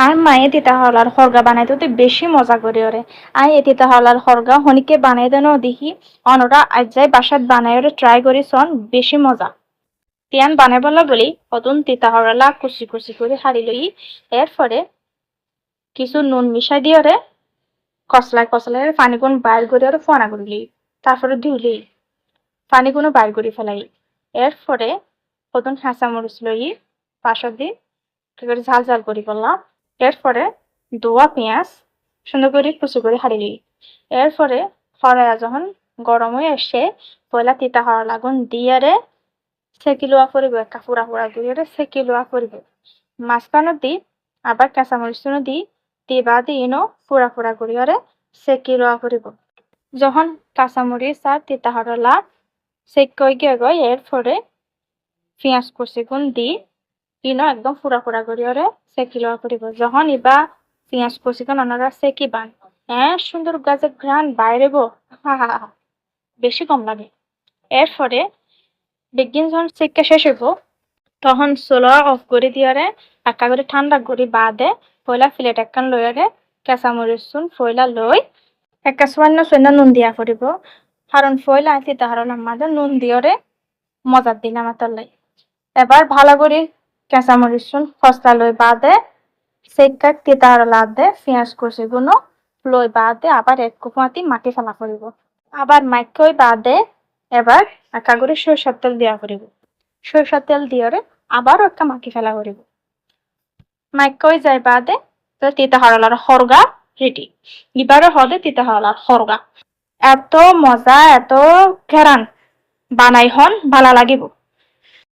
আর মায়ে তিতা হলার হরগা বানাইতে তো বেশি মজা করি ওরে। আর এ তিতা হলার হরগা হনিকে বানাই দেন দেখি অনরা আজ যাই বাসাত বানাই ওরে ট্রাই করি সন বেশি মজা। তিয়ান বানাই বলা বলি অতুন তিতা হরলা কুচি কুচি করে হারি লই। এরপরে কিছু নুন মিশাই দিয়ে ওরে কসলায় কসলায় পানি কোন বাইর করে ওরে ফোনা করলি। তারপরে ধুইলি পানি কোনো বাইর করে ফেলাই। এরপরে অতুন কাঁচা মরিচ লই পাশত দি ঝাল ঝাল করি করলাম। এরপরে ধোয়া পেঁয়াজ সুন্দর করে কুচি করে হারি লই। এরপরে হরাইয়া যখন গরম হয়ে এসে পয়লা তিতা হওয়া লাগুন দিয়ে রে সেকি লোয়া করিব একটা পুরা পুরা করে সেকি লোয়া করিব। মাঝখানো দি আবার কাঁচামরিচ দি দিবা দি ইনো পুরা পুরা করি ওরে সেকি লোয়া করিব। যখন কাঁচামরিচ আর তিতা হরলা সেক কই গিয়ে গই এরপরে পেঁয়াজ কুচি গুণ দি ইনো একদম পুরা পুরা করি ওরে সেকি লোয়া করিব। যখন ইবা পেঁয়াজ কুচি গুণ অনারা সেকি বান সুন্দর গাছের ঘ্রাণ বাইরেব। হা হা হা বেশি কম লাগে। এরপরে বেগিন যখন সেকা শেষ হইব তখন চুলা অফ করে দিয়ারে একা করে ঠান্ডা করি বাদে পয়লা প্লেট একখান লইয়ারে কেঁচামরিচ চুন পয়লা লই একটা সৈন্য নুন দিয়া করিব। কারণ পয়লা তিতা হরলাম মাঝে নুন দিয়রে মজার দিলাম লাই। এবার ভালো করে কেঁচামরিচ চুন ফসলা লই বাদে সেকা তিতা হরলা দে পেঁয়াজ কুচি গুনো লই বাদে আবার এক কুপাতি মাটি ফেলা করিব। আবার মাইকই বাদে এবার একা করে সরষের তেল দিয়া করিব। সরষের তেল দিয়ে আবারও একটা মাখি ফেলা করিব। মাইকই যাই বাদে তো তিতা হরলার হরগা রেডি। এবারে হবে তিতা হরলার হরগা। এত মজা এত ঘেরান বানাই হন ভালো লাগিব।